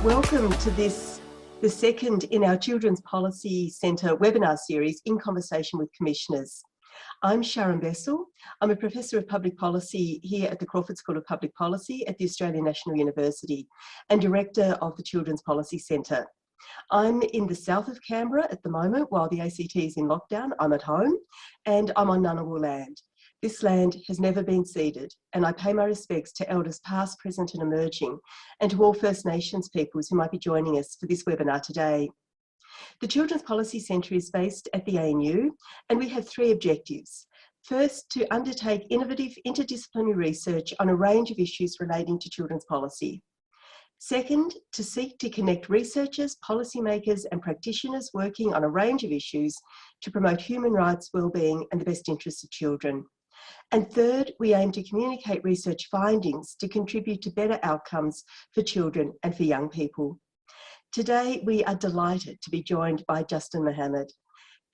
Welcome to the second in our Children's Policy Centre webinar series, In Conversation with Commissioners. I'm Sharon Bessell. I'm a Professor of Public Policy here at the Crawford School of Public Policy at the Australian National University and Director of the Children's Policy Centre. I'm in the south of Canberra at the moment while the ACT is in lockdown. I'm at home and I'm on Ngunnawal land. This land has never been ceded, and I pay my respects to elders past, present and emerging, and to all First Nations peoples who might be joining us for this webinar today. The Children's Policy Centre is based at the ANU, and we have three objectives. First, to undertake innovative interdisciplinary research on a range of issues relating to children's policy. Second, to seek to connect researchers, policymakers and practitioners working on a range of issues to promote human rights, wellbeing and the best interests of children. And third, we aim to communicate research findings to contribute to better outcomes for children and for young people. Today, we are delighted to be joined by Justin Mohamed.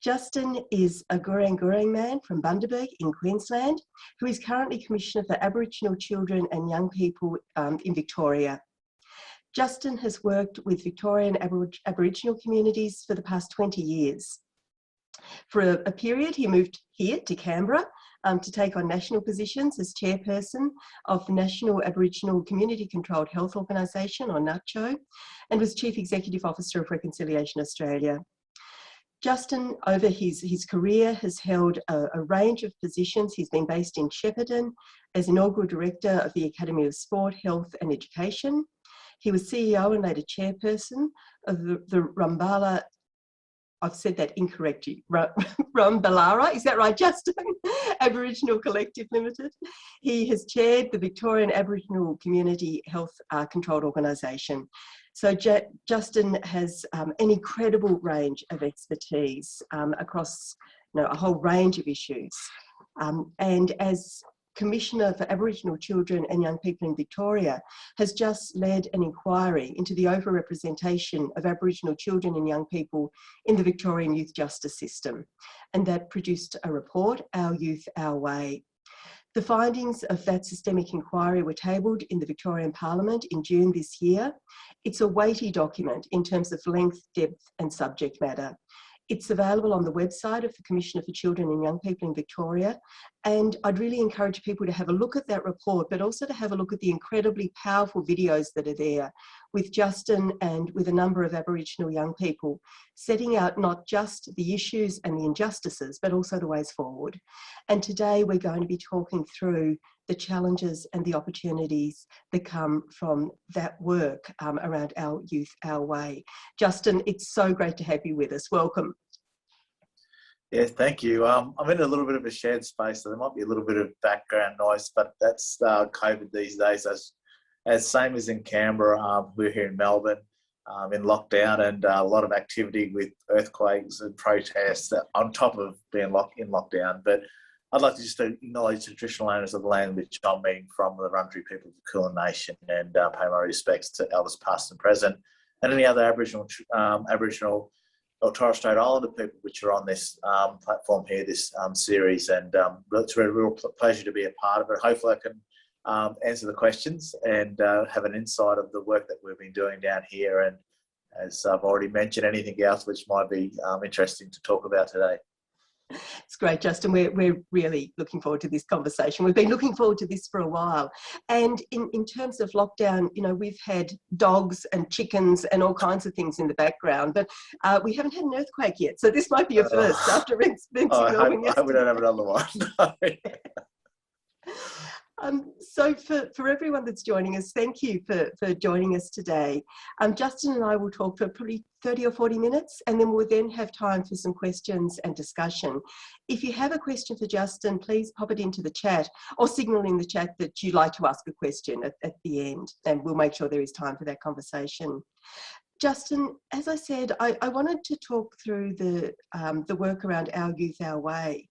Justin is a Gurang man from Bundaberg in Queensland, who is currently Commissioner for Aboriginal Children and Young People in Victoria. Justin has worked with Victorian Aboriginal communities for the past 20 years. For a period, he moved here to Canberra to take on national positions as chairperson of the National Aboriginal Community Controlled Health Organisation, or NACCHO, and was Chief Executive Officer of Reconciliation Australia. Justin, over his career, has held a range of positions. He's been based in Shepparton as inaugural Director of the Academy of Sport, Health and Education. He was CEO and later chairperson of the Rumbala, I've said that incorrectly, Rumbalara, is that right, Justin? Aboriginal Collective Limited. He has chaired the Victorian Aboriginal Community Health Controlled Organisation. So Justin has an incredible range of expertise across a whole range of issues. And as Commissioner for Aboriginal Children and Young People in Victoria, has just led an inquiry into the overrepresentation of Aboriginal children and young people in the Victorian youth justice system, and that produced a report, Our Youth, Our Way. The findings of that systemic inquiry were tabled in the Victorian Parliament in June this year. It's a weighty document in terms of length, depth and subject matter. It's available on the website of the Commissioner for Children and Young People in Victoria, and I'd really encourage people to have a look at that report, but also to have a look at the incredibly powerful videos that are there with Justin and with a number of Aboriginal young people, setting out not just the issues and the injustices, but also the ways forward. And today we're going to be talking through the challenges and the opportunities that come from that work around Our Youth, Our Way. Justin, it's so great to have you with us. Welcome. Yes, thank you. I'm in a little bit of a shared space, so there might be a little bit of background noise, but that's COVID these days. As same as in Canberra, we're here in Melbourne in lockdown, and a lot of activity with earthquakes and protests on top of being in lockdown. But I'd like to just acknowledge the traditional owners of the land which I'm meeting from, the Wurundjeri people of the Kulin Nation, and pay my respects to elders past and present, and any other Aboriginal or Torres Strait Islander people which are on this platform here, this series. And it's a real pleasure to be a part of it. Hopefully I can answer the questions and have an insight of the work that we've been doing down here. And as I've already mentioned, anything else which might be interesting to talk about today. It's great, Justin. We're really looking forward to this conversation. We've been looking forward to this for a while. And in terms of lockdown, we've had dogs and chickens and all kinds of things in the background, but we haven't had an earthquake yet. So this might be a first after experiencing Melbourne yesterday. I hope we don't have another one. So for everyone that's joining us, thank you for joining us today. Justin and I will talk for probably 30 or 40 minutes, and then we'll then have time for some questions and discussion. If you have a question for Justin, please pop it into the chat or signal in the chat that you'd like to ask a question at the end, and we'll make sure there is time for that conversation. Justin, as I said, I wanted to talk through the work around Our Youth, Our Way.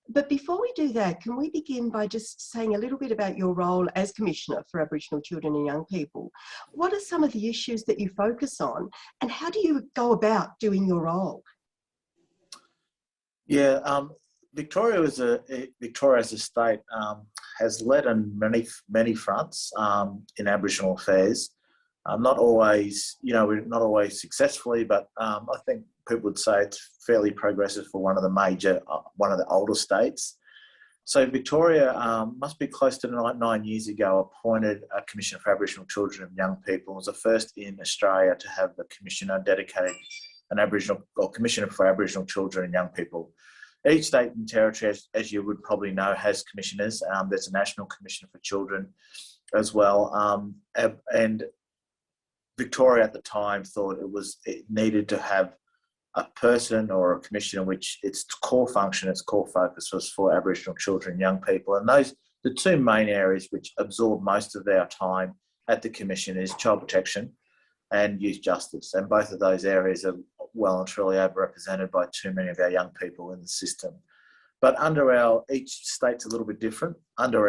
But before we do that, can we begin by just saying a little bit about your role as Commissioner for Aboriginal Children and Young People? What are some of the issues that you focus on, and how do you go about doing your role? Yeah, Victoria as a state has led on many fronts in Aboriginal affairs. Not always, not always successfully, but I think people would say it's fairly progressive for one of the older states. So Victoria must be close to 9 years ago appointed a Commissioner for Aboriginal Children and Young People. It was the first in Australia to have a commissioner dedicated, an Aboriginal or Commissioner for Aboriginal Children and Young People. Each state and territory, as you would probably know, has commissioners. There's a National Commissioner for Children as well. And Victoria at the time thought it needed to have a person or a commissioner which its core function, its core focus was for Aboriginal children and young people. And those, the two main areas which absorb most of our time at the Commission is child protection and youth justice. And both of those areas are well and truly overrepresented by too many of our young people in the system. But each state's a little bit different. Under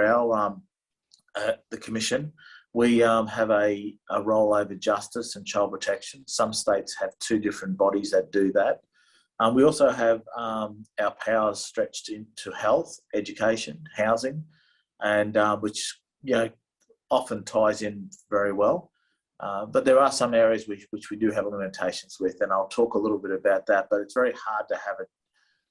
the Commission, we have a role over justice and child protection. Some states have two different bodies that do that. We also have our powers stretched into health, education, housing, and which often ties in very well. But there are some areas which we do have limitations with, and I'll talk a little bit about that. But it's very hard to have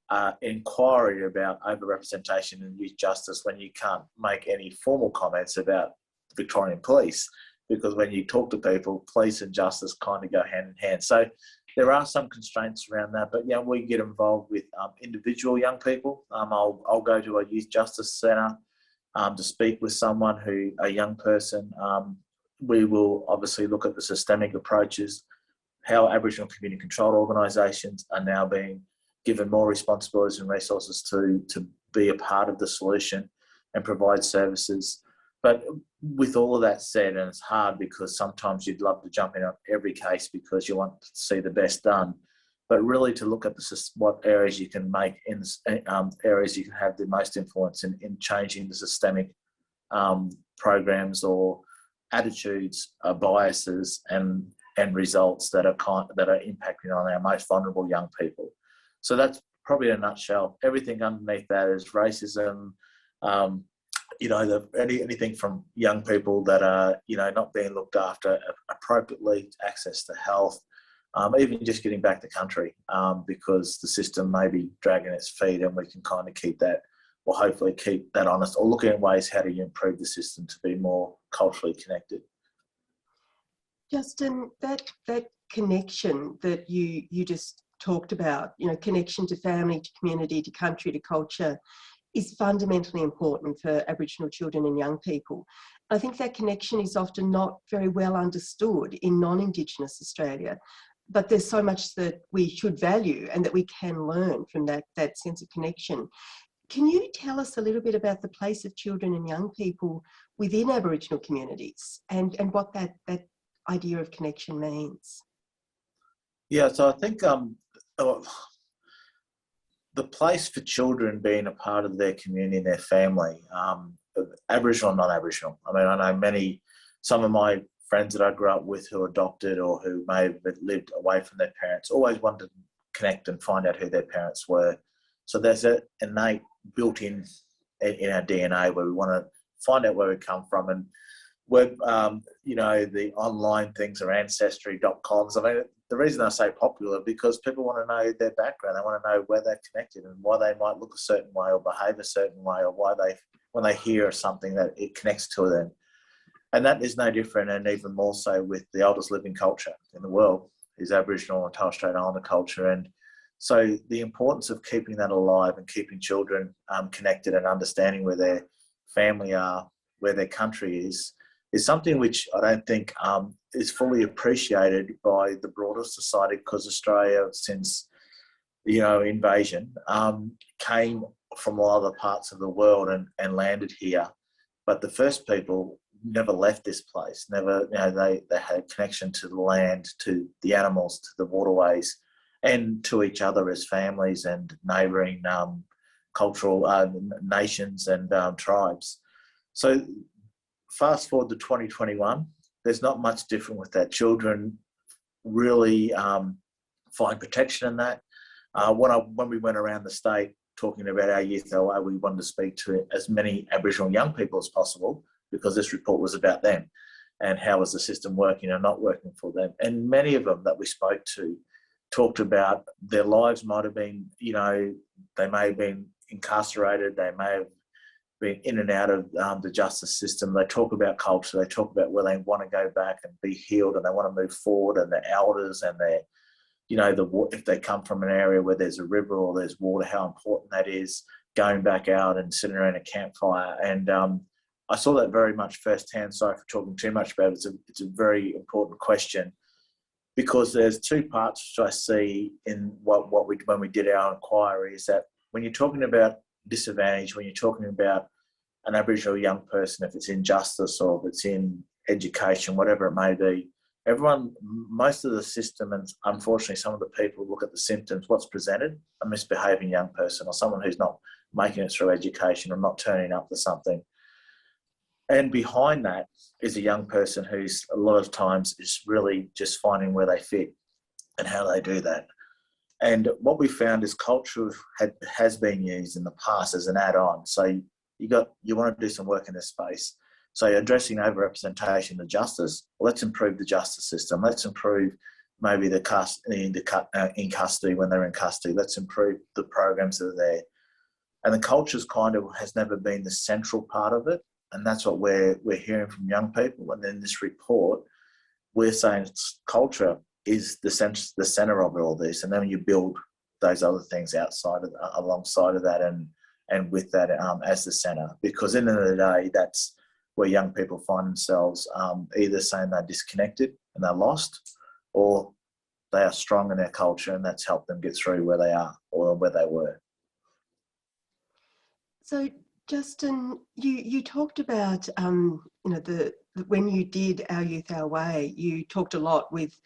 an inquiry about overrepresentation in youth justice when you can't make any formal comments about Victorian police, because when you talk to people, police and justice kind of go hand in hand. So there are some constraints around that, but we get involved with individual young people. I'll go to a youth justice centre to speak with a young person. We will obviously look at the systemic approaches, how Aboriginal community controlled organisations are now being given more responsibilities and resources to be a part of the solution and provide services. But with all of that said, and it's hard because sometimes you'd love to jump in on every case because you want to see the best done, but really to look at what areas you can make in areas you can have the most influence in changing the systemic programs or attitudes, biases, and results that are impacting on our most vulnerable young people. So that's probably in a nutshell. Everything underneath that is racism. Anything from young people that are, not being looked after appropriately, access to health, even just getting back to country because the system may be dragging its feet, and we can kind of keep that, or hopefully keep that honest, or looking at ways how do you improve the system to be more culturally connected. Justin, that connection that you just talked about, connection to family, to community, to country, to culture, is fundamentally important for Aboriginal children and young people. I think that connection is often not very well understood in non-Indigenous Australia, but there's so much that we should value and that we can learn from that sense of connection. Can you tell us a little bit about the place of children and young people within Aboriginal communities and what that idea of connection means? Yeah, so I think the place for children being a part of their community and their family, Aboriginal and non-Aboriginal. I mean, I know some of my friends that I grew up with who adopted or who may have lived away from their parents always wanted to connect and find out who their parents were. So there's an innate built-in our DNA where we want to find out where we come from. And we're, the online things are ancestry.coms. I mean, the reason I say popular because people want to know their background. They want to know where they're connected and why they might look a certain way or behave a certain way, or why when they hear something that it connects to them. And that is no different, and even more so with the oldest living culture in the world is Aboriginal and Torres Strait Islander culture. And so the importance of keeping that alive and keeping children connected and understanding where their family are, where their country is something which I don't think is fully appreciated by the broader society, because Australia, since invasion, came from all other parts of the world and landed here. But the first people never left this place. Never, they had a connection to the land, to the animals, to the waterways, and to each other as families and neighbouring cultural nations and tribes. So fast forward to 2021, there's not much different with that. Children really find protection in that. When we went around the state talking about our youth LA, we wanted to speak to as many Aboriginal young people as possible because this report was about them. and how is the system working or not working for them. And many of them that we spoke to talked about their lives might have been, they may have been incarcerated, they may have been in and out of the justice system. They talk about culture, they talk about where they want to go back and be healed and they want to move forward, and their elders and their, if they come from an area where there's a river or there's water, how important that is, going back out and sitting around a campfire. And I saw that very much firsthand. Sorry for talking too much about it. It's a very important question, because there's two parts which I see in when we did our inquiry, is that when you're talking about disadvantage, when you're talking about an Aboriginal young person, if it's in justice or if it's in education, whatever it may be, most of the system, and unfortunately some of the people look at the symptoms, what's presented, a misbehaving young person or someone who's not making it through education or not turning up to something. And behind that is a young person who's a lot of times is really just finding where they fit and how they do that. And what we found is culture has been used in the past as an add-on. So you want to do some work in this space. So you're addressing overrepresentation of justice. Well, let's improve the justice system. Let's improve maybe in custody when they're in custody. Let's improve the programs that are there. And the culture's has never been the central part of it. And that's what we're hearing from young people. And in this report, we're saying culture is the center of all this. And then you build those other things alongside of that and with that as the center. Because in the end of the day, that's where young people find themselves either saying they're disconnected and they're lost, or they are strong in their culture and that's helped them get through where they are or where they were. So, Justin, you talked about, when you did Our Youth, Our Way, you talked a lot with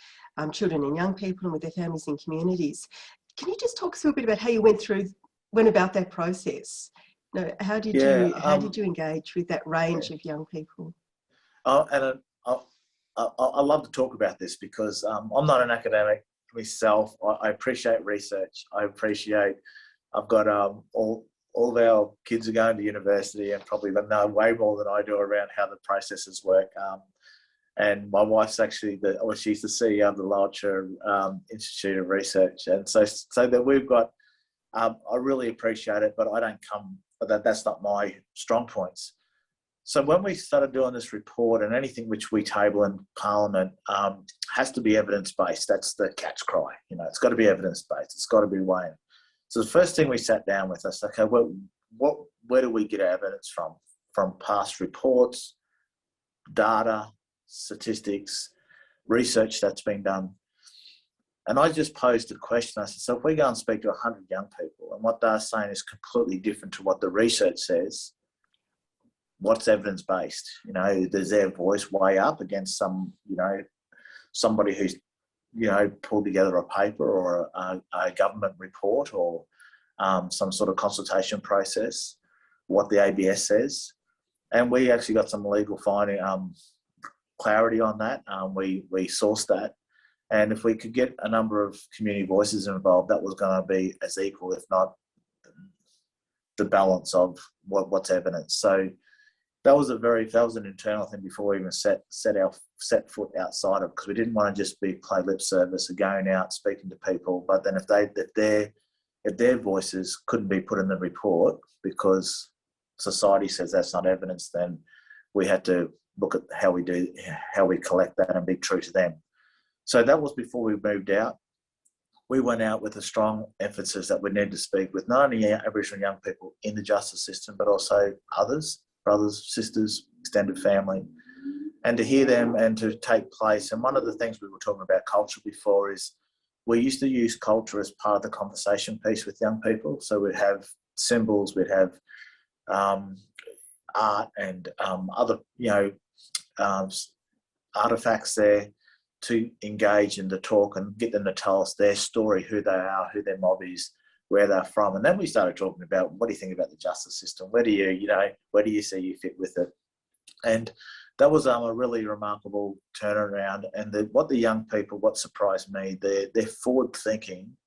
children and young people and with their families and communities. Can you just talk us a bit about how you went about that process? How did you engage with that range of young people? I love to talk about this because I'm not an academic myself. I appreciate research. I've got all of our kids are going to university and probably know way more than I do around how the processes work. And my wife's actually she's the CEO of the Lowitja Institute of Research, and so that we've got. I really appreciate it, but that's not my strong points. So when we started doing this report, and anything which we table in Parliament has to be evidence-based. That's the cat's cry. It's got to be evidence-based. It's got to be weighing. So the first thing we sat down with us, okay, where do we get our evidence from? From past reports, data, statistics, research that's been done. And I just posed a question. I said, so if we go and speak to 100 young people and what they're saying is completely different to what the research says, what's evidence-based? Does their voice weigh up against somebody who's, pulled together a paper or a government report or some sort of consultation process, what the ABS says? And we actually got some legal finding clarity on that. We sourced that. And if we could get a number of community voices involved, that was going to be as equal, if not the balance of what's evidence. So that was an internal thing before we even set foot outside of, because we didn't want to just play lip service or going out speaking to people. But then if their voices couldn't be put in the report because society says that's not evidence, then we had to look at how we collect that and be true to them. So that was before we moved out. We went out with a strong emphasis that we need to speak with not only Aboriginal young people in the justice system, but also others, brothers, sisters, extended family, and to hear them and to take place. And one of the things we were talking about culture before is we used to use culture as part of the conversation piece with young people. So we'd have symbols, we'd have art and other, artifacts there to engage and to talk and get them to tell us their story, who they are, who their mob is, where they're from. And then we started talking about, what do you think about the justice system? Where do you see you fit with it? And that was a really remarkable turnaround. And what surprised me, they're forward thinking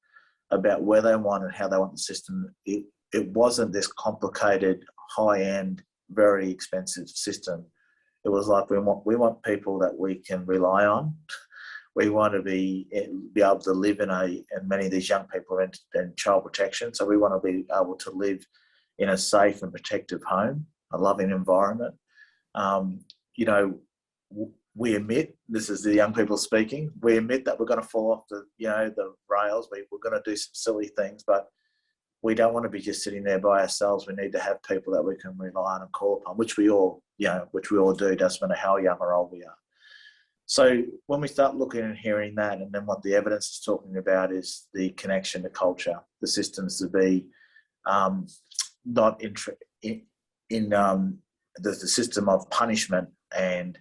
about where they want and how they want the system. It wasn't this complicated, high-end, very expensive system. it was like we want people that we can rely on. We want to be able to live and many of these young people are in child protection, so we want to be able to live in a safe and protective home, a loving environment. You know, we admit, this is the young people speaking, we admit that we're going to fall off the rails. We're going to do some silly things, but we don't want to be just sitting there by ourselves. We need to have people that we can rely on and call upon, which we all do. Doesn't matter how young or old we are. So when we start looking and hearing that, and then what the evidence is talking about is the connection to culture, the systems to be not in the system of punishment and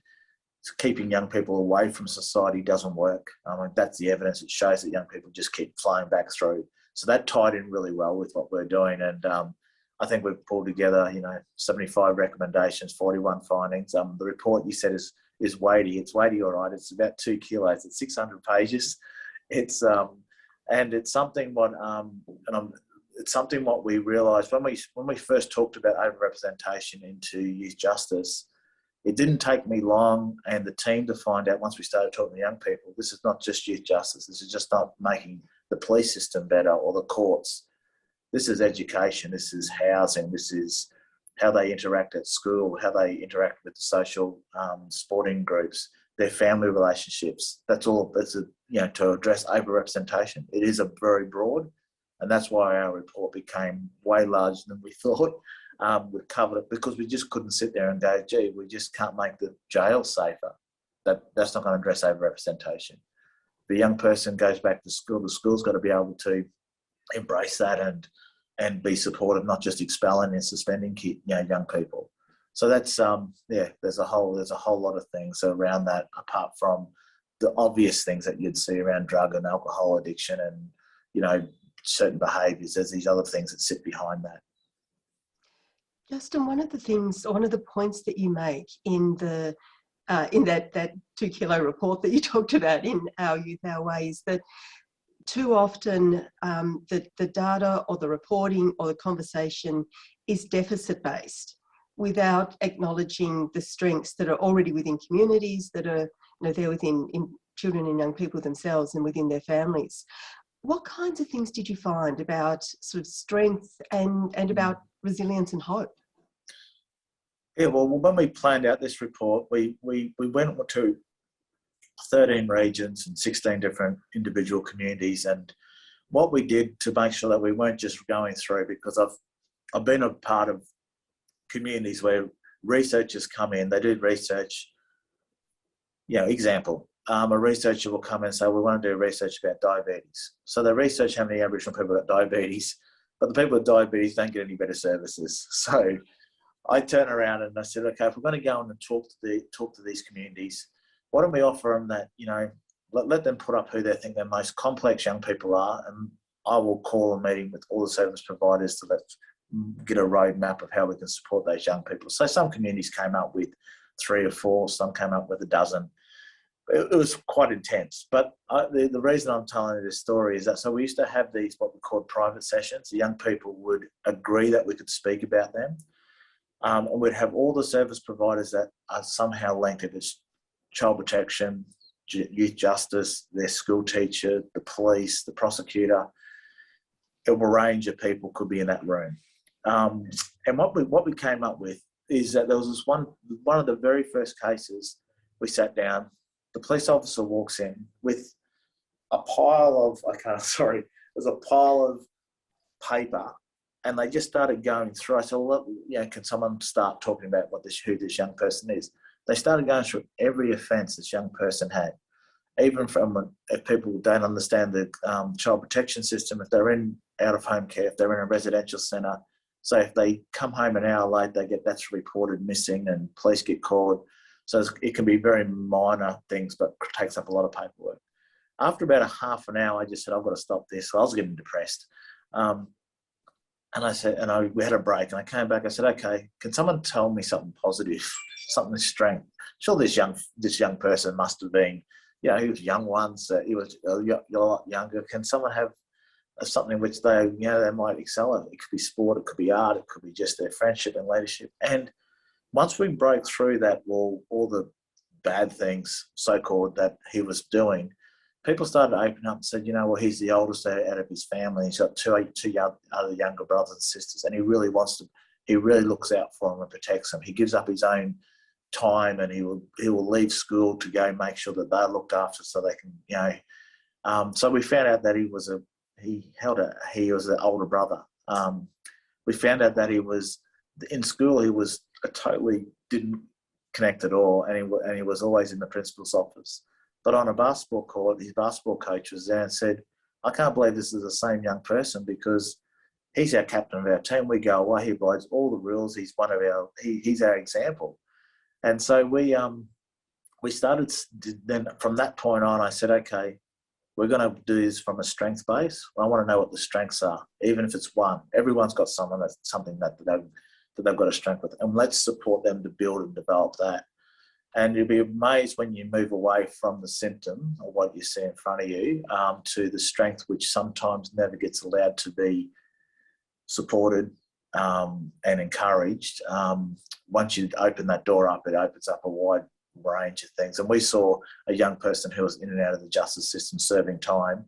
keeping young people away from society doesn't work. That's the evidence. It shows that young people just keep flowing back through. So that tied in really well with what we're doing. And I think we've pulled together, 75 recommendations, 41 findings. The report you said is weighty. It's weighty, all right. It's about 2 kilos. It's 600 pages. It's something what we realised when we first talked about overrepresentation into youth justice. It didn't take me long and the team to find out, once we started talking to young people, this is not just youth justice. This is just not making the police system better or the courts. This is education. This is housing. This is how they interact at school, how they interact with the social sporting groups, their family relationships. That's all. To address overrepresentation. It is a very broad, and that's why our report became way larger than we thought. We covered it because we just couldn't sit there and go, gee, we just can't make the jail safer. That's not going to address overrepresentation. The young person goes back to school, the school's got to be able to embrace that and be supportive, not just expelling and suspending young people. So that's there's a whole lot of things around that, apart from the obvious things that you'd see around drug and alcohol addiction and certain behaviours. There's these other things that sit behind that. Justin, one of the points that you make in that 2 kilo report that you talked about in Our Youth, Our Ways, that too often the data or the reporting or the conversation is deficit-based without acknowledging the strengths that are already within communities, that are there within children and young people themselves and within their families. What kinds of things did you find about sort of strength and about resilience and hope? Yeah, well, when we planned out this report, we went to 13 regions and 16 different individual communities. And what we did to make sure that we weren't just going through, because I've been a part of communities where researchers come in, they do research, example, a researcher will come in and say, we want to do research about diabetes. So they research how many Aboriginal people got diabetes, but the people with diabetes don't get any better services. So I turn around and I said, okay, if we're going to go in and talk to these communities, why don't we offer them that, let them put up who they think their most complex young people are, and I will call a meeting with all the service providers to get a roadmap of how we can support those young people. So some communities came up with 3 or 4, some came up with a dozen. It was quite intense. But the reason I'm telling you this story is that, so we used to have these, what we called private sessions. The young people would agree that we could speak about them. And we'd have all the service providers that are somehow linked, if it's child protection, youth justice, their school teacher, the police, the prosecutor. A range of people could be in that room. And what we came up with is that there was this one of the very first cases. We sat down, the police officer walks in with a pile of paper, and they just started going through. I said, well, can someone start talking about who this young person is? They started going through every offence this young person had, even from if people don't understand the child protection system, if they're in out-of-home care, if they're in a residential centre. So if they come home an hour late, that's reported missing and police get called. So it can be very minor things, but takes up a lot of paperwork. After about a half an hour, I just said, I've got to stop this. So I was getting depressed. And I said, we had a break, and I came back. I said, okay, can someone tell me something positive, something of strength? Sure, this young person must have been, he was young once. He was a lot younger. Can someone have something which they might excel at? It could be sport, it could be art, it could be just their friendship and leadership. And once we broke through that wall, all the bad things, so-called, that he was doing, people started to open up and said, you know, well, he's the oldest out of his family. He's got two other younger brothers and sisters, and he really looks out for them and protects them. He gives up his own time, and he will leave school to go make sure that they're looked after so they can, you know. So we found out that he was an older brother. We found out that he was in school. He was totally didn't connect at all, and he was always in the principal's office. But on a basketball court, his basketball coach was there and said, "I can't believe this is the same young person, because he's our captain of our team. We go away, he obeys all the rules. He's he's our example." And so we started. Then from that point on, I said, "Okay, we're going to do this from a strength base. I want to know what the strengths are, even if it's one. Everyone's got something that they've got a strength with, and let's support them to build and develop that." And you'll be amazed when you move away from the symptom or what you see in front of you to the strength, which sometimes never gets allowed to be supported and encouraged. Once you open that door up, it opens up a wide range of things. And we saw a young person who was in and out of the justice system serving time.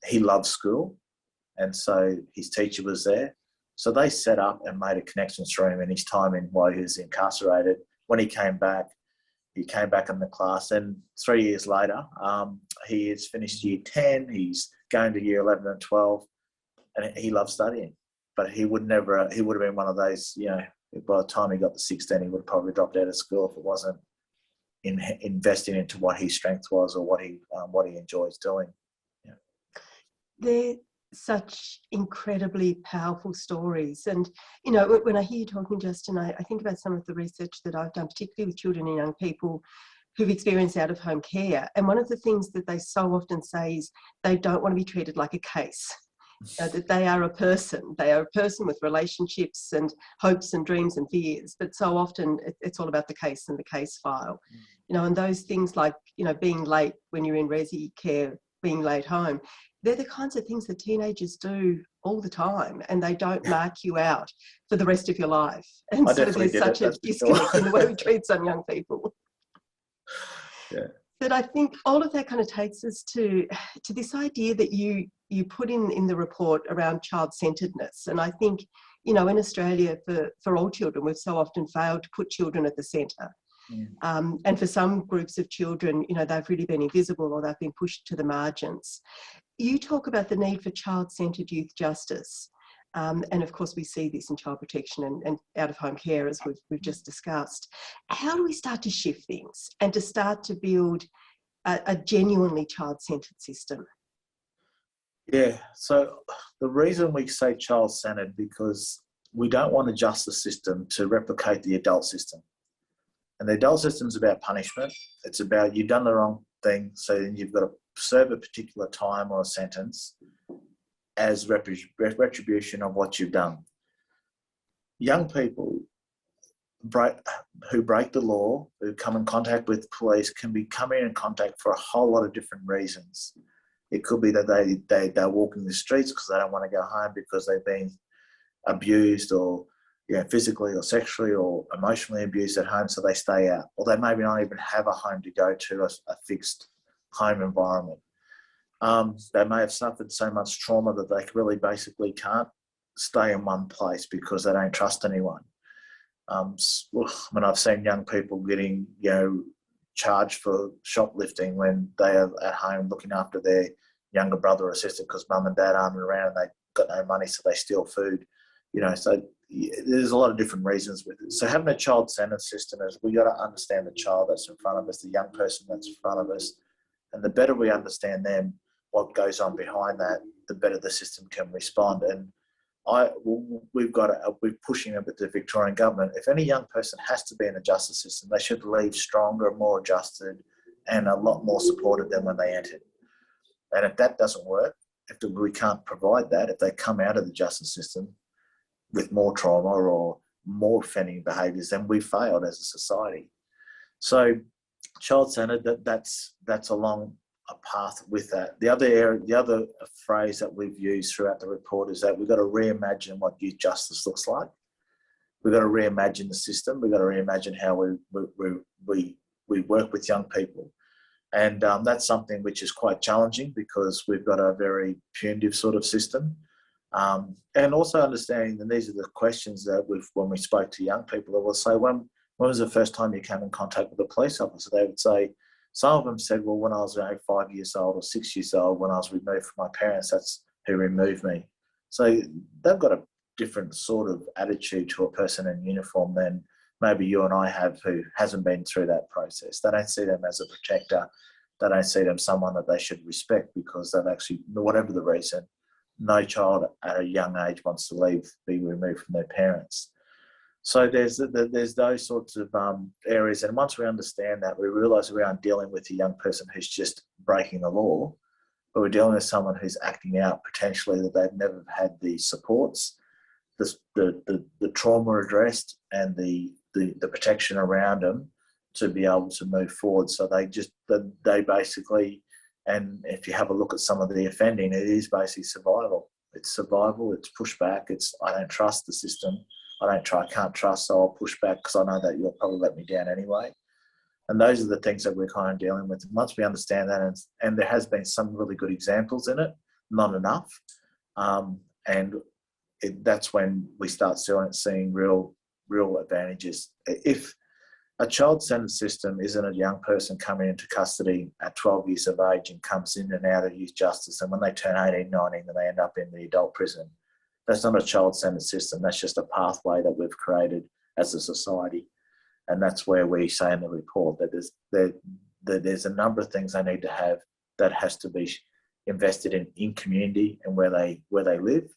He loved school, and so his teacher was there. So they set up and made a connection through him in his time while he was incarcerated. When he came back in the class, and 3 years later, he has finished year 10, he's going to year 11 and 12, and he loved studying. But he would have been one of those, you know, by the time he got to 16, he would have probably dropped out of school if it wasn't investing into what his strength was or what he enjoys doing. Yeah. They're such incredibly powerful stories. And, you know, when I hear you talking, Justin, I think about some of the research that I've done, particularly with children and young people who've experienced out-of-home care. And one of the things that they so often say is they don't want to be treated like a case. That they are a person. They are a person with relationships and hopes and dreams and fears. But so often it's all about the case and the case file. You know, and those things like, you know, being late when you're in resi care, being late home, they're the kinds of things that teenagers do all the time, and they don't mark you out for the rest of your life. And so there's such a disconnect in the way we treat some young people. Yeah. But I think all of that kind of takes us to this idea that you put in the report around child-centeredness. And I think, you know, in Australia, for all children, we've so often failed to put children at the centre. And for some groups of children, you know, they've really been invisible or they've been pushed to the margins. You talk about the need for child-centred youth justice. And of course, we see this in child protection and out-of-home care, as we've just discussed. How do we start to shift things and to start to build a genuinely child-centred system? Yeah, so the reason we say child-centred, because we don't want a justice system to replicate the adult system. And the adult system is about punishment. It's about you've done the wrong thing, so you've got to serve a particular time or a sentence as retribution of what you've done. Young people who break the law, who come in contact with police, can be coming in contact for a whole lot of different reasons. It could be that they're walking the streets because they don't want to go home because they've been abused or, you know, physically or sexually or emotionally abused at home, so they stay out. Or they maybe not even have a home to go to, a fixed home environment. They may have suffered so much trauma that they really basically can't stay in one place because they don't trust anyone. When I've seen young people getting, you know, charged for shoplifting when they are at home looking after their younger brother or sister because mum and dad aren't around and they've got no money, so they steal food. You know, so there's a lot of different reasons with it. So having a child-centered system is we got to understand the child that's in front of us, the young person that's in front of us, and the better we understand them, what goes on behind that, the better the system can respond. And we're pushing a bit to the Victorian government. If any young person has to be in the justice system, they should leave stronger, more adjusted, and a lot more supported than when they entered. And if that doesn't work, if we can't provide that, if they come out of the justice system with more trauma or more offending behaviours, then we failed as a society. So child-centred, that's along a path with that. The other phrase that we've used throughout the report is that we've got to reimagine what youth justice looks like. we've got to reimagine the system. We've got to reimagine how we work with young people. And that's something which is quite challenging because we've got a very punitive sort of system. And also understanding, and these are the questions that when we spoke to young people, they will say, when was the first time you came in contact with a police officer? They would say, some of them said, well, when I was 5 years old or 6 years old, when I was removed from my parents, that's who removed me. So they've got a different sort of attitude to a person in uniform than maybe you and I have, who hasn't been through that process. They don't see them as a protector. They don't see them someone that they should respect because they've actually, whatever the reason, no child at a young age wants to be removed from their parents. So there's those sorts of areas. And once we understand that, we realise we aren't dealing with a young person who's just breaking the law, but we're dealing with someone who's acting out potentially that they've never had the supports, the trauma addressed, and the protection around them to be able to move forward. So they basically, and if you have a look at some of the offending, it is basically survival. It's survival, it's pushback, it's I don't trust the system, I can't trust, so I'll push back because I know that you'll probably let me down anyway. And those are the things that we're kind of dealing with. And once we understand that, and there has been some really good examples in it, not enough, that's when we start seeing real advantages. If a child-centred system isn't a young person coming into custody at 12 years of age and comes in and out of youth justice, and when they turn 18, 19, then they end up in the adult prison. That's not a child-centred system. That's just a pathway that we've created as a society. And that's where we say in the report that there's a number of things they need to have that has to be invested in community and where they live,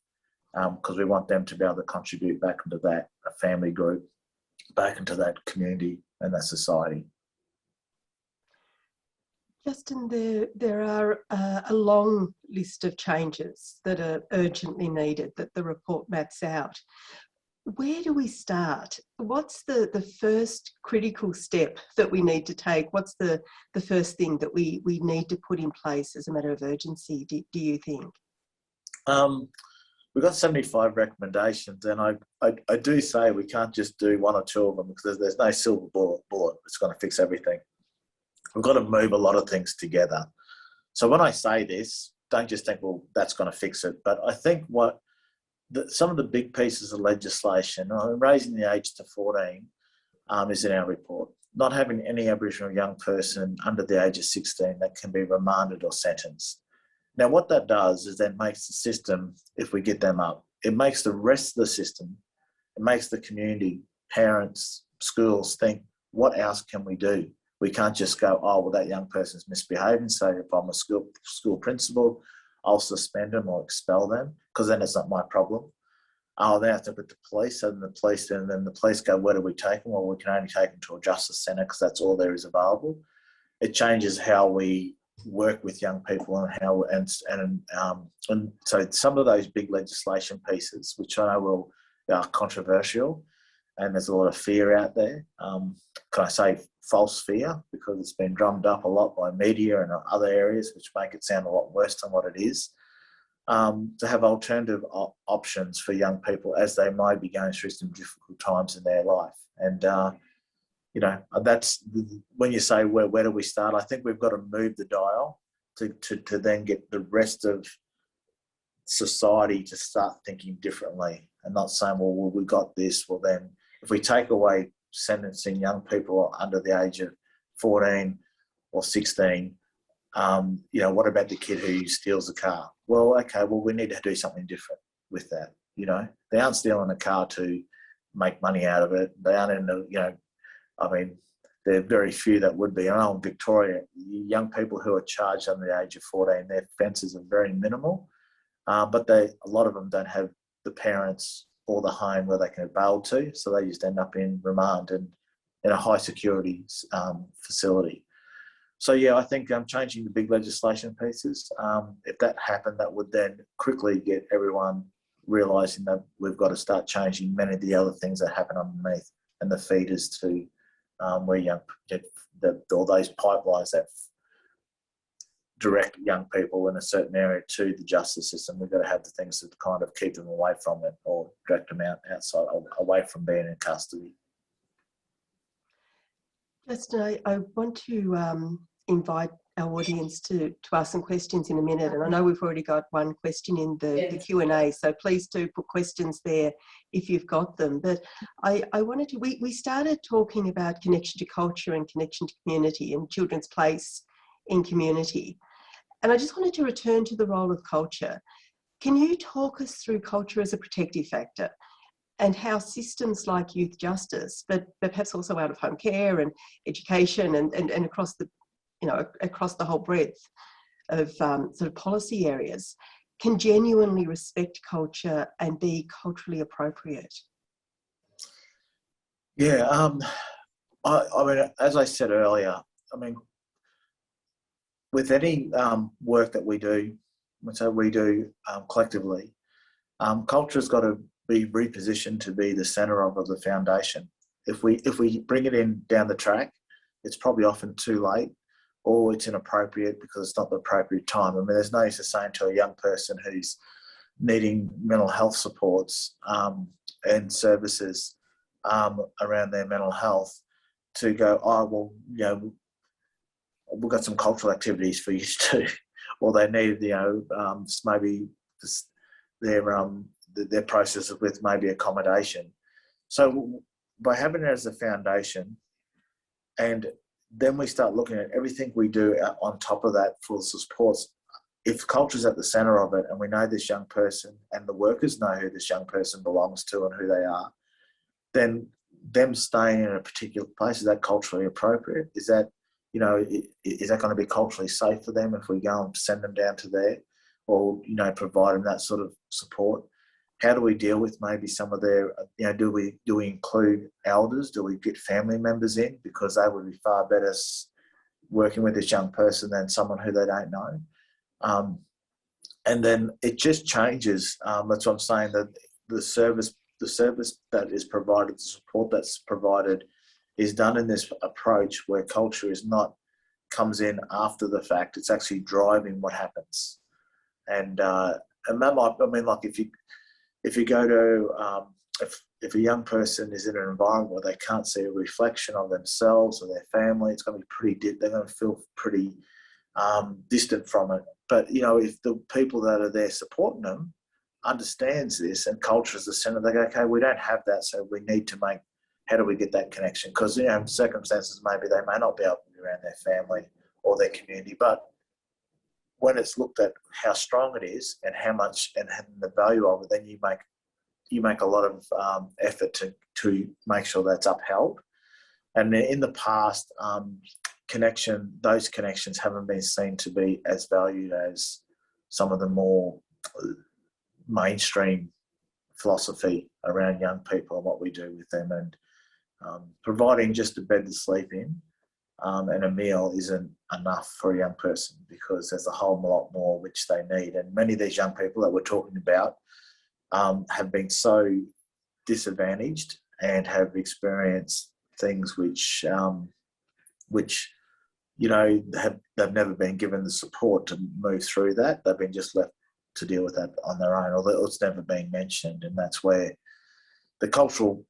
because we want them to be able to contribute back into that family group, back into that community and that society. Justin, there are a long list of changes that are urgently needed that the report maps out. Where do we start? What's the first critical step that we need to take? What's the first thing that we need to put in place as a matter of urgency, do you think? We've got 75 recommendations, and I do say we can't just do one or two of them because there's no silver bullet that's going to fix everything. We've got to move a lot of things together. So when I say this, don't just think, well, that's going to fix it. But I think some of the big pieces of legislation, raising the age to 14 is in our report. Not having any Aboriginal young person under the age of 16 that can be remanded or sentenced. Now, what that does is that makes the system, if we get them up, it makes the rest of the system, it makes the community, parents, schools think, what else can we do? We can't just go, oh, well, that young person's misbehaving, so if I'm a school principal, I'll suspend them or expel them, because then it's not my problem. Oh, they have to put the police, and then the police go, where do we take them? Well, we can only take them to a justice centre because that's all there is available. It changes how we work with young people and so some of those big legislation pieces, which I know are controversial, and there's a lot of fear out there. Can I say false fear? Because it's been drummed up a lot by media and other areas, which make it sound a lot worse than what it is. To have alternative options for young people as they might be going through some difficult times in their life. And, that's when you say, where do we start? I think we've got to move the dial to then get the rest of society to start thinking differently and not saying, well, we got this. Well, then if we take away sentencing young people under the age of 14 or 16, what about the kid who steals a car? Well, okay, we need to do something different with that. They aren't stealing a car to make money out of it. They aren't there are very few that would be. I know in Victoria, young people who are charged under the age of 14, their offences are very minimal, but a lot of them don't have the parents or the home where they can be bailed to, so they just end up in remand and in a high security facility. So yeah, I think changing the big legislation pieces, if that happened, that would then quickly get everyone realising that we've got to start changing many of the other things that happen underneath and the feeders to where young get all those pipelines that direct young people in a certain area to the justice system. We've got to have the things that kind of keep them away from it or direct them outside, away from being in custody. Justin, I want to invite our audience to ask some questions in a minute, and I know we've already got one question in the Q&A, so please do put questions there if you've got them. But I wanted to, we started talking about connection to culture and connection to community and children's place in community. And I just wanted to return to the role of culture. Can you talk us through culture as a protective factor and how systems like youth justice, but perhaps also out of home care and education and across the, across the whole breadth of sort of policy areas, can genuinely respect culture and be culturally appropriate? Yeah, I mean, as I said earlier, I mean, with any work that we do, collectively, culture's got to be repositioned to be the centre of the foundation. If we bring it in down the track, it's probably often too late, or it's inappropriate because it's not the appropriate time. I mean, there's no use of saying to a young person who's needing mental health supports and services around their mental health to go, oh, well, we've got some cultural activities for you to do, or they need, maybe their process with maybe accommodation. So by having it as a foundation, and then we start looking at everything we do on top of that for supports. If culture's at the centre of it, and we know this young person, and the workers know who this young person belongs to and who they are, then them staying in a particular place, is that culturally appropriate? Is that, is that going to be culturally safe for them if we go and send them down to there, or, provide them that sort of support? How do we deal with maybe some of their, do we include elders? Do we get family members in? Because they would be far better working with this young person than someone who they don't know. And then it just changes. That's what I'm saying, that the service that is provided, the support that's provided, is done in this approach where culture comes in after the fact. It's actually driving what happens. And that might, like if you go to, if a young person is in an environment where they can't see a reflection of themselves or their family, it's going to be pretty, they're going to feel pretty distant from it. But, if the people that are there supporting them understands this and culture is the centre, they go, okay, we don't have that, so we need to how do we get that connection? Because, in circumstances, maybe they may not be able to be around their family or their community, but when it's looked at how strong it is and how much and the value of it, then you make a lot of effort to make sure that's upheld. And in the past, those connections haven't been seen to be as valued as some of the more mainstream philosophy around young people and what we do with them. And providing just a bed to sleep in and a meal isn't enough for a young person, because there's a whole lot more which they need. And many of these young people that we're talking about have been so disadvantaged and have experienced things which they've never been given the support to move through that. They've been just left to deal with that on their own, although it's never been mentioned. And that's where the cultural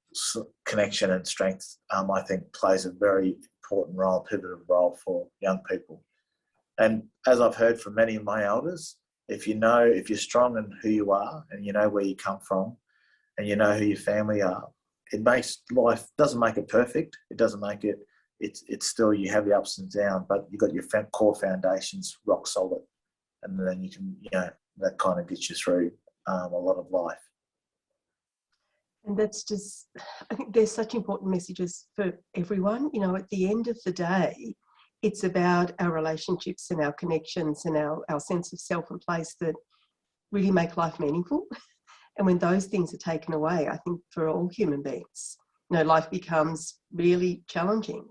connection and strength, I think, plays a very important role, pivotal role for young people. And as I've heard from many of my elders, if you're strong in who you are and you know where you come from and you know who your family are, it makes life, doesn't make it perfect. It doesn't make it, it's still, you have your ups and downs, but you've got your core foundations rock solid. And then you can, that kind of gets you through a lot of life. And that's just, I think there's such important messages for everyone. At the end of the day, it's about our relationships and our connections and our sense of self and place that really make life meaningful. And when those things are taken away, I think for all human beings, life becomes really challenging.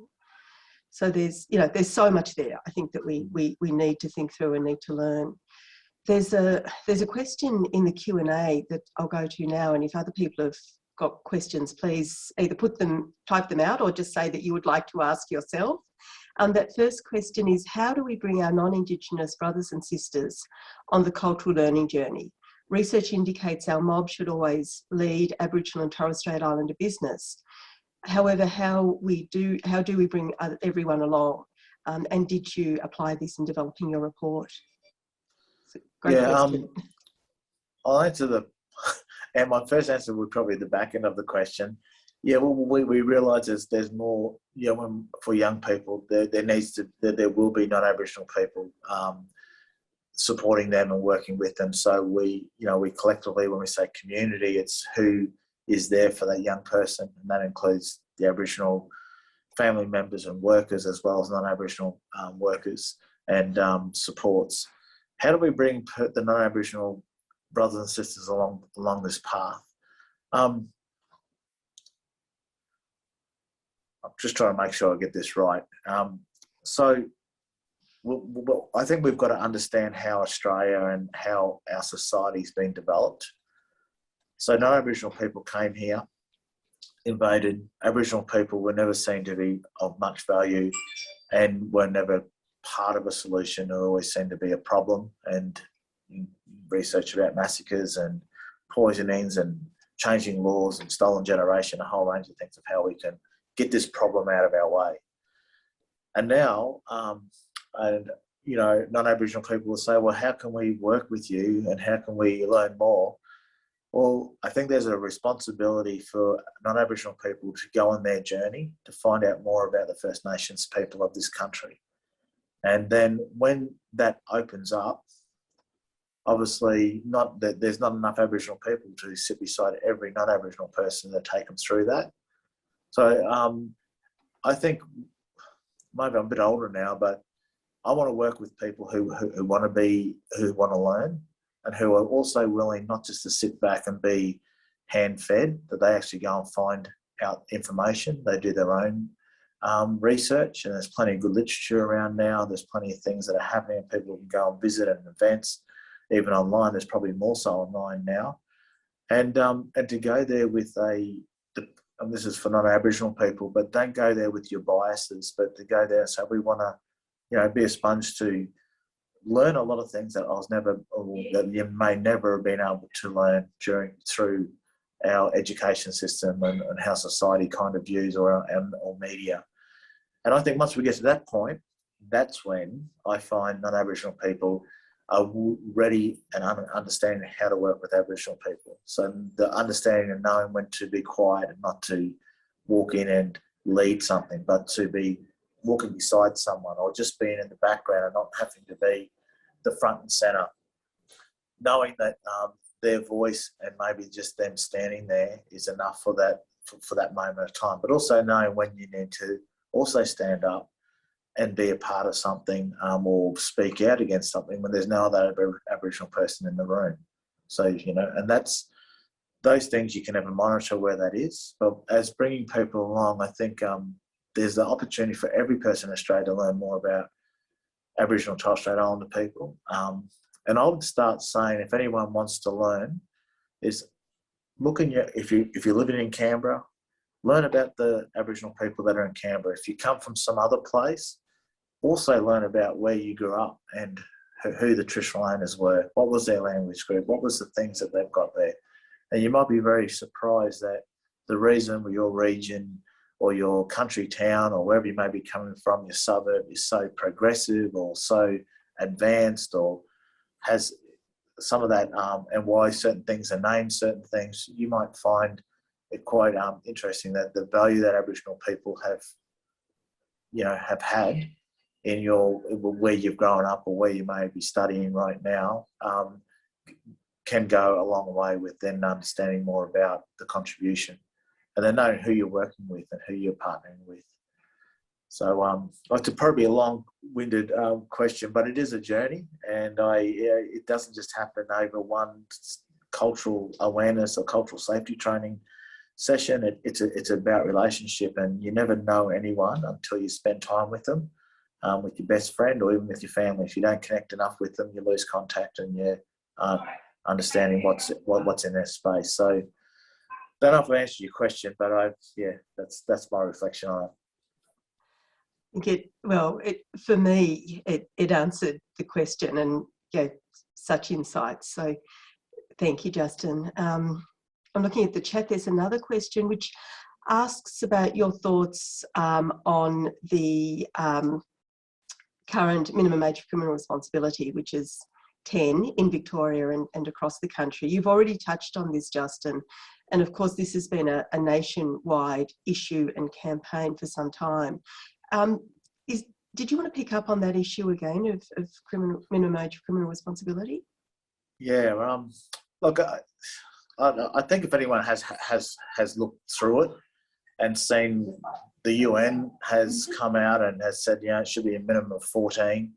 So there's so much there, I think, that we need to think through and need to learn. There's a question in the Q&A that I'll go to now, and if other people have got questions, please either type them out, or just say that you would like to ask yourself. That first question is, how do we bring our non-Indigenous brothers and sisters on the cultural learning journey? Research indicates our mob should always lead Aboriginal and Torres Strait Islander business. However, how do we bring everyone along? And did you apply this in developing your report? Great question. I'll answer and my first answer would probably be the back end of the question. Yeah, well, we realise there's more, for young people, there will be non-Aboriginal people supporting them and working with them. So we collectively, when we say community, it's who is there for that young person, and that includes the Aboriginal family members and workers, as well as non-Aboriginal workers and supports. How do we bring the non-Aboriginal brothers and sisters along this path? I'm just trying to make sure I get this right. I think we've got to understand how Australia and how our society's been developed. So non-Aboriginal people came here, invaded. Aboriginal people were never seen to be of much value and were never part of a solution, or always seemed to be a problem. And research about massacres and poisonings and changing laws and stolen generation, a whole range of things of how we can get this problem out of our way. And now, non-Aboriginal people will say, well, how can we work with you and how can we learn more? Well, I think there's a responsibility for non-Aboriginal people to go on their journey to find out more about the First Nations people of this country. And then when that opens up, obviously there's not enough Aboriginal people to sit beside every non-Aboriginal person to take them through that. So I think, maybe I'm a bit older now, but I want to work with people who want to learn, and who are also willing not just to sit back and be hand-fed, but they actually go and find out information. They do their own research, and there's plenty of good literature around now. There's plenty of things that are happening, and people can go and visit at events, even online. There's probably more so online now. And to go there with and this is for non-Aboriginal people, but don't go there with your biases, but to go there and say, we want to, be a sponge to learn a lot of things that that you may never have been able to learn through our education system and how society kind of views or media. And I think once we get to that point, that's when I find non-Aboriginal people are ready and understanding how to work with Aboriginal people. So the understanding and knowing when to be quiet and not to walk in and lead something, but to be walking beside someone, or just being in the background and not having to be the front and centre. Knowing that their voice and maybe just them standing there is enough for that moment of time, but also knowing when you need to also stand up and be a part of something, or speak out against something when there's no other Aboriginal person in the room. So, and that's those things you can never monitor where that is. But as bringing people along, I think there's the opportunity for every person in Australia to learn more about Aboriginal and Torres Strait Islander people. And I would start saying, if anyone wants to learn, is if you're living in Canberra, learn about the Aboriginal people that are in Canberra. If you come from some other place, also learn about where you grew up and who the traditional owners were. What was their language group? What was the things that they've got there? And you might be very surprised that the reason your region or your country town or wherever you may be coming from, your suburb, is so progressive or so advanced or has some of that, and why certain things are named certain things, you might find it quite interesting that the value that Aboriginal people have had in where you've grown up or where you may be studying right now, can go a long way with then understanding more about the contribution and then knowing who you're working with and who you're partnering with. So it's probably a long-winded question, but it is a journey, and it doesn't just happen over one cultural awareness or cultural safety training session. It's about relationship, and you never know anyone until you spend time with them, with your best friend or even with your family. If you don't connect enough with them, you lose contact and you aren't understanding what's in their space. So I don't know if I answered your question, but that's my reflection on it. for me, it answered the question and gave such insights. So thank you, Justin. I'm looking at the chat. There's another question which asks about your thoughts on the current minimum age of criminal responsibility, which is 10 in Victoria and across the country. You've already touched on this, Justin. And of course, this has been a nationwide issue and campaign for some time. Did you want to pick up on that issue again of minimum age of criminal responsibility? Yeah, look, I think if anyone has looked through it and seen the UN has come out and has said, it should be a minimum of 14.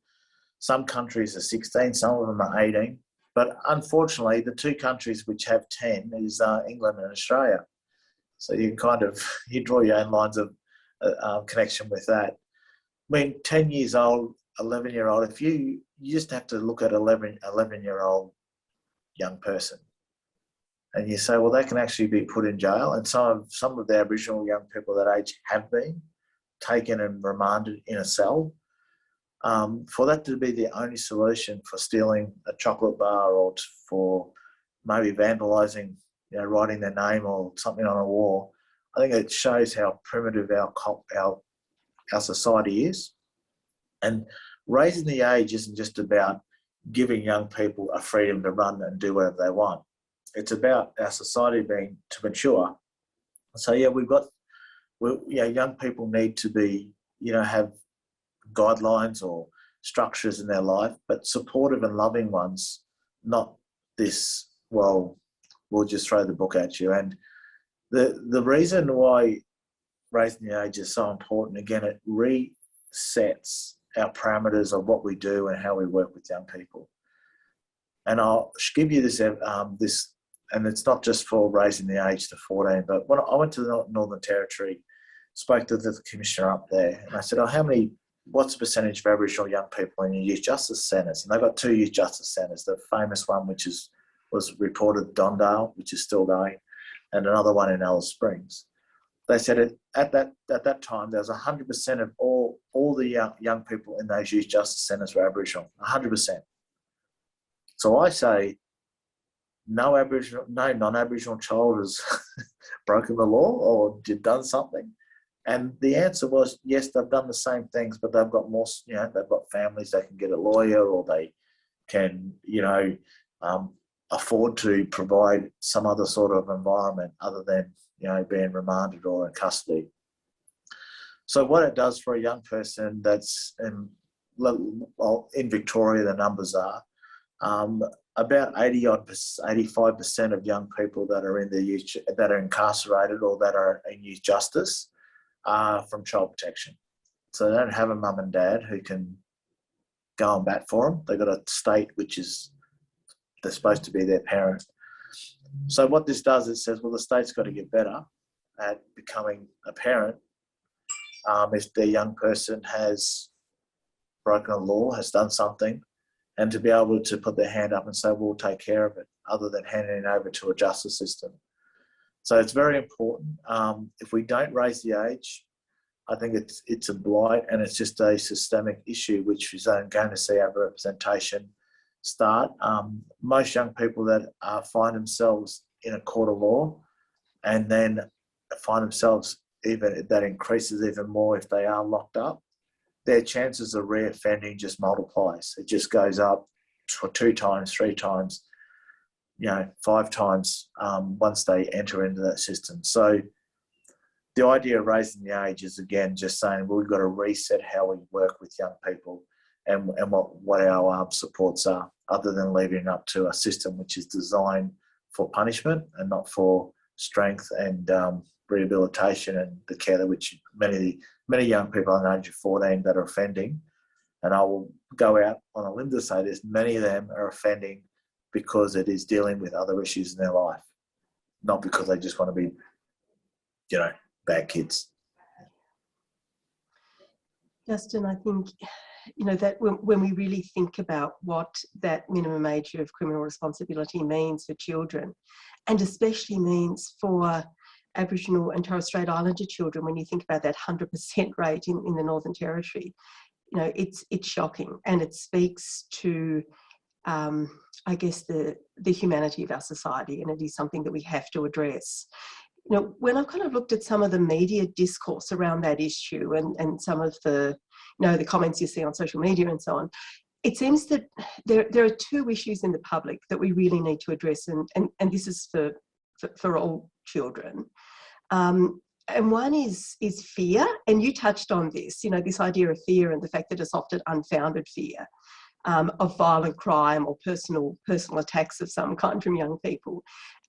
Some countries are 16, some of them are 18. But unfortunately, the two countries which have 10 is England and Australia. So you you draw your own lines of connection with that. I mean, 10 years old, 11-year-old, if you just have to look at 11-year-old young person and you say, well, they can actually be put in jail. And some of the Aboriginal young people that age have been taken and remanded in a cell. For that to be the only solution for stealing a chocolate bar or for maybe vandalising, writing their name or something on a wall, I think it shows how primitive our society is. And raising the age isn't just about giving young people a freedom to run and do whatever they want. It's about our society being to mature. So young people need to be, have guidelines or structures in their life, but supportive and loving ones, not this, well, we'll just throw the book at you. And the reason why raising the age is so important, again, it resets our parameters of what we do and how we work with young people. And I'll give you this, and it's not just for raising the age to 14, but when I went to the Northern Territory, spoke to the commissioner up there, and I said, what's the percentage of Aboriginal young people in your youth justice centres? And they've got 2 youth justice centres, the famous one, which was reported Dondale, which is still going, and another one in Alice Springs. They said at that time, there was 100% of all the young people in those youth justice centres were Aboriginal, 100%. So I say, no non-Aboriginal child has broken the law or done something. And the answer was, yes, they've done the same things, but they've got more, they've got families, they can get a lawyer, or they can, afford to provide some other sort of environment other than, being remanded or in custody. So what it does for a young person that's in Victoria, the numbers are, about 85% of young people that are in the youth, that are incarcerated or that are in youth justice are from child protection. So they don't have a mum and dad who can go and bat for them. They've got a state which is, they're supposed to be their parent. So what this does, it says, well, the state's got to get better at becoming a parent if their young person has broken a law, has done something, and to be able to put their hand up and say, we'll take care of it, other than handing it over to a justice system. So it's very important. If we don't raise the age, I think it's a blight, and it's just a systemic issue which is going to see our representation start. Most young people that find themselves in a court of law and then find themselves, even that increases even more if they are locked up, their chances of reoffending just multiplies. It just goes up for 2 times, 3 times, 5 times once they enter into that system. So the idea of raising the age is, again, just saying, well, we've got to reset how we work with young people and what our supports are, other than leaving it up to a system which is designed for punishment and not for strength and rehabilitation and the care that which many young people under the age of 14 that are offending. And I will go out on a limb to say this, many of them are offending because it is dealing with other issues in their life, not because they just want to be, bad kids. Justin, I think, that when we really think about what that minimum age of criminal responsibility means for children, and especially means for Aboriginal and Torres Strait Islander children, when you think about that 100% rate in the Northern Territory, you know, it's shocking, and it speaks to, I guess, the humanity of our society, and it is something that we have to address. You know, when I've kind of looked at some of the media discourse around that issue and some of the, you know, the comments you see on social media and so on, it seems that there are two issues in the public that we really need to address, and this is for all children. And one is fear, and you touched on this, you know, this idea of fear and the fact that it's often unfounded fear of violent crime or personal attacks of some kind from young people,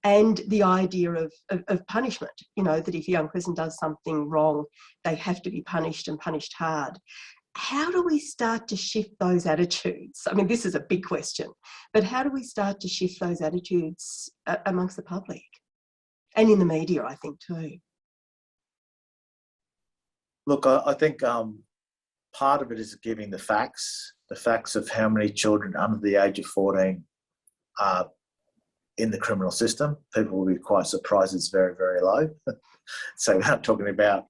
and the idea of punishment, you know, that if a young person does something wrong, they have to be punished and punished hard. How do we start to shift those attitudes? I mean, this is a big question, but how do we start to shift those attitudes amongst the public and in the media, I think, too? Look, I think part of it is giving the facts of how many children under the age of 14 are in the criminal system. People will be quite surprised it's very, very low. So we're not talking about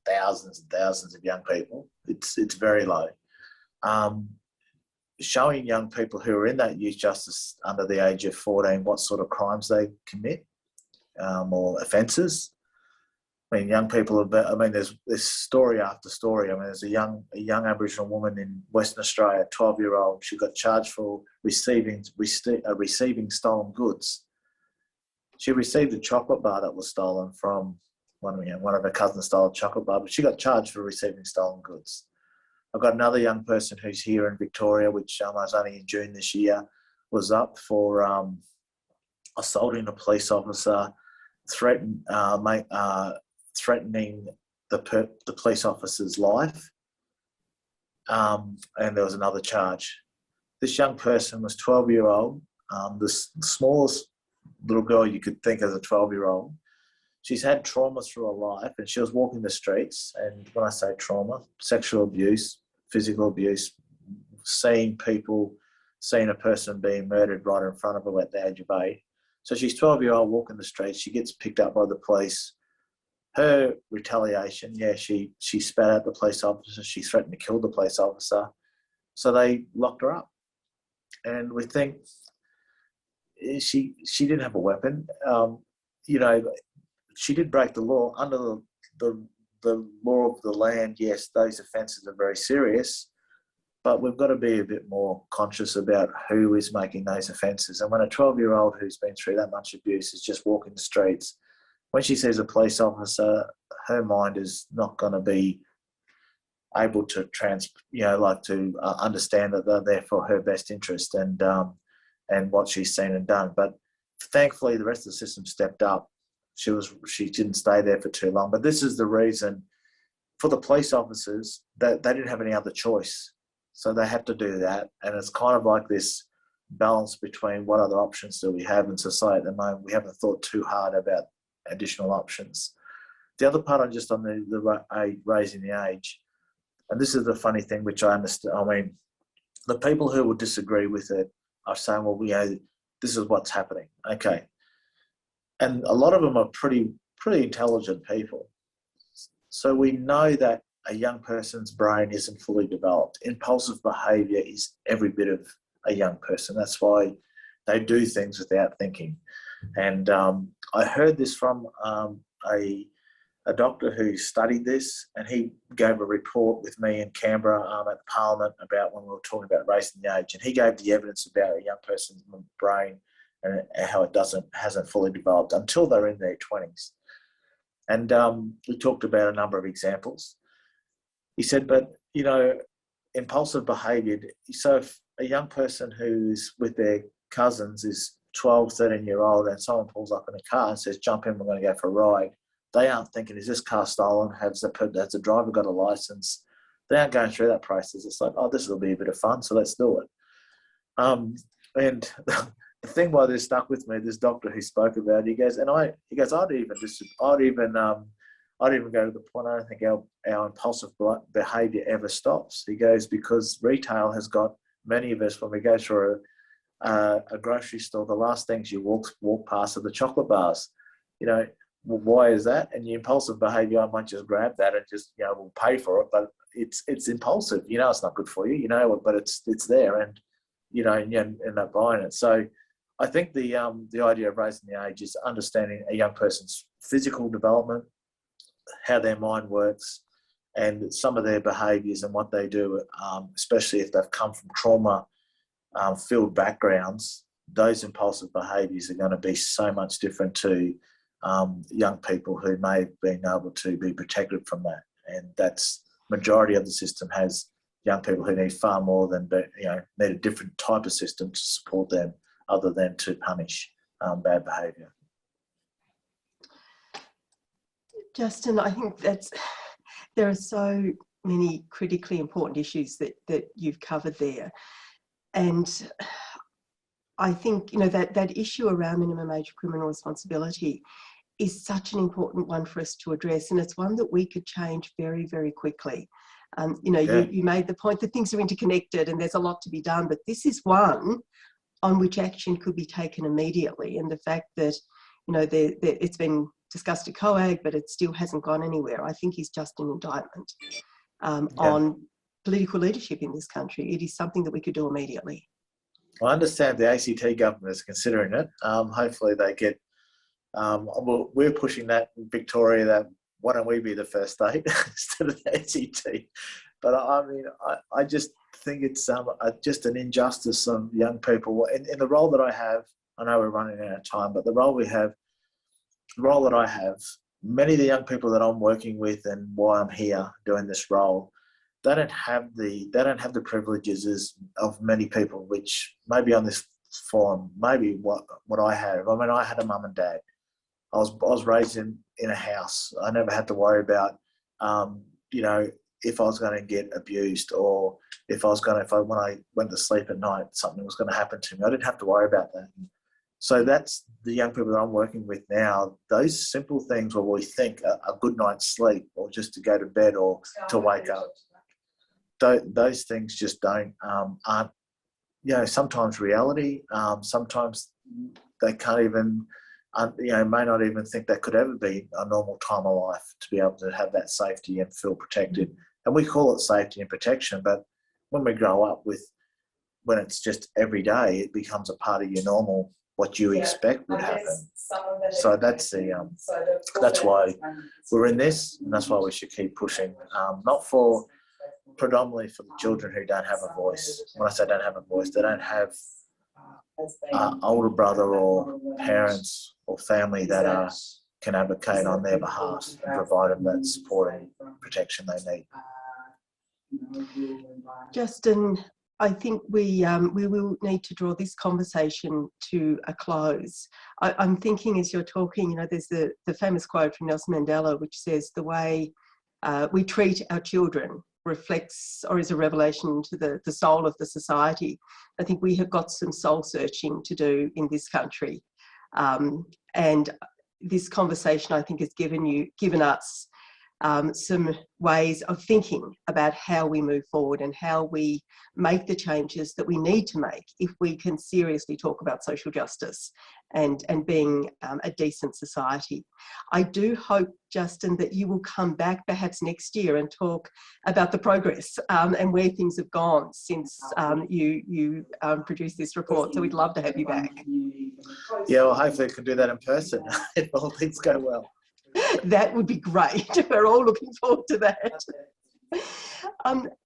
thousands and thousands of young people. It's very low. Showing young people who are in that youth justice under the age of 14 what sort of crimes they commit or offences. I mean, young people are, I mean, there's story after story. I mean, there's a young Aboriginal woman in Western Australia, 12-year-old. She got charged for receiving stolen goods. She received a chocolate bar that was stolen from one of her cousins stole a chocolate bar, but she got charged for receiving stolen goods. I've got another young person who's here in Victoria, which was only in June this year, was up for assaulting a police officer, threatening the police officer's life, and there was another charge. This young person was 12-year-old, the smallest little girl you could think as a 12-year-old. She's had trauma through her life, and she was walking the streets, and when I say trauma, sexual abuse, physical abuse, seeing a person being murdered right in front of her at the age of 8. So she's 12-year-old walking the streets, she gets picked up by the police. Her retaliation, she spat at the police officer, she threatened to kill the police officer. So they locked her up. And we think she didn't have a weapon. You know, she did break the law. Under the law of the land, yes, those offences are very serious, but we've got to be a bit more conscious about who is making those offences. And when a 12-year-old who's been through that much abuse is just walking the streets, when she sees a police officer, her mind is not going to be able to understand that they're there for her best interest and what she's seen and done. But thankfully, the rest of the system stepped up. She didn't stay there for too long. But this is the reason for the police officers that they didn't have any other choice, so they had to do that. And it's kind of like this balance between what other options do we have in society at the moment. We haven't thought too hard about additional options. The other part, just on the raising the age, and this is the funny thing, which I understand. I mean, the people who will disagree with it are saying, well, this is what's happening. Okay. And a lot of them are pretty intelligent people. So we know that a young person's brain isn't fully developed. Impulsive behaviour is every bit of a young person. That's why they do things without thinking. And I heard this from a doctor who studied this, and he gave a report with me in Canberra at Parliament about when we were talking about raising the age, and he gave the evidence about a young person's brain and how it hasn't fully developed until they're in their 20s. And we talked about a number of examples. He said, but, you know, impulsive behaviour, so if a young person who's with their cousins is 12, 13-year-old and someone pulls up in a car and says, jump in, we're going to go for a ride, they aren't thinking, is this car stolen? Has the driver got a licence? They aren't going through that process. It's like, oh, this will be a bit of fun, so let's do it. And the thing why this stuck with me, this doctor who spoke about it, he goes, I'd even go to the point, I don't think our impulsive behaviour ever stops. He goes, because retail has got many of us, when we go through a grocery store, the last things you walk past are the chocolate bars. You know, well, why is that? And your impulsive behaviour, I might just grab that and just, we'll pay for it, but it's impulsive. It's not good for you, but it's there, and you end up buying it. So I think the idea of raising the age is understanding a young person's physical development, how their mind works, and some of their behaviours and what they do, especially if they've come from trauma-filled backgrounds. Those impulsive behaviours are going to be so much different to young people who may have been able to be protected from that. And that's majority of the system has young people who need far more than, need a different type of system to support them other than to punish bad behaviour. Justin, I think there are so many critically important issues that you've covered there. And I think, that issue around minimum age of criminal responsibility is such an important one for us to address. And it's one that we could change very, very quickly. You made the point that things are interconnected and there's a lot to be done, but this is one on which action could be taken immediately. And the fact that, it's been discussed at COAG, but it still hasn't gone anywhere, I think is just an indictment on political leadership in this country. It is something that we could do immediately. I understand the ACT government is considering it. Hopefully they get, we're pushing that in Victoria, that why don't we be the first state instead of the ACT? But I just think it's just an injustice of young people. In the role that I have, I know we're running out of time, but the role that I have, many of the young people that I'm working with and why I'm here doing this role, they don't have the privileges of many people, which maybe on this forum, maybe what I have. I had a mum and dad. I was raised in a house. I never had to worry about, if I was going to get abused, or when I went to sleep at night, something was going to happen to me. I didn't have to worry about that. So that's the young people that I'm working with now. Those simple things where we think a good night's sleep, or just to go to bed, or to wake up, those things just aren't, sometimes reality. Sometimes they can't even, may not even think that could ever be a normal time of life to be able to have that safety and feel protected. And we call it safety and protection, but when we grow up when it's just every day, it becomes a part of your normal, what you expect would happen. So that's why we're in this, and that's why we should keep pushing. Predominantly for the children who don't have a voice. When I say don't have a voice, they don't have older brother or parents or family that can advocate on their behalf and provide them that support and protection they need. Justin, I think we will need to draw this conversation to a close. I'm thinking as you're talking, there's the famous quote from Nelson Mandela, which says the way we treat our children reflects or is a revelation to the soul of the society. I think we have got some soul searching to do in this country. And this conversation, I think, has given us some ways of thinking about how we move forward and how we make the changes that we need to make if we can seriously talk about social justice and being a decent society. I do hope, Justin, that you will come back perhaps next year and talk about the progress and where things have gone since you produced this report. So we'd love to have you back. Yeah, well, hopefully I can do that in person if all things go well. That would be great. We're all looking forward to that.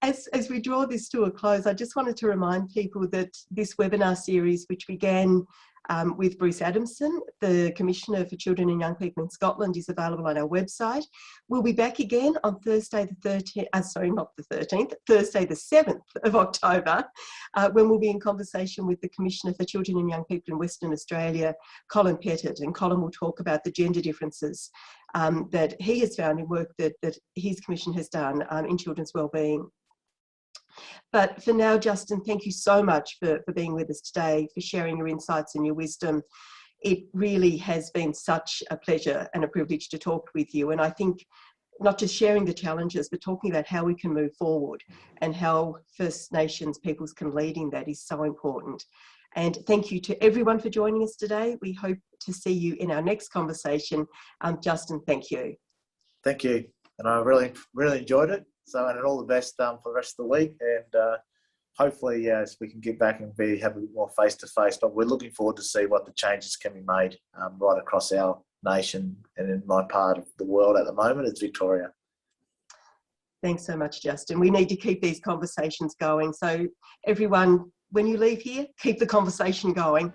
As we draw this to a close, I just wanted to remind people that this webinar series, which began with Bruce Adamson, the Commissioner for Children and Young People in Scotland, is available on our website. We'll be back again on Thursday the 13th, Thursday the 7th of October, when we'll be in conversation with the Commissioner for Children and Young People in Western Australia, Colin Pettit, and Colin will talk about the gender differences that he has found in work that his commission has done in children's wellbeing. But for now, Justin, thank you so much for being with us today, for sharing your insights and your wisdom. It really has been such a pleasure and a privilege to talk with you. And I think not just sharing the challenges, but talking about how we can move forward and how First Nations peoples can lead in that is so important. And thank you to everyone for joining us today. We hope to see you in our next conversation. Justin, thank you. Thank you. And I really enjoyed it. So, and all the best for the rest of the week. And hopefully, yes, we can get back and have a bit more face-to-face. But we're looking forward to see what the changes can be made right across our nation and in my part of the world at the moment. It's Victoria. Thanks so much, Justin. We need to keep these conversations going. So everyone, when you leave here, keep the conversation going.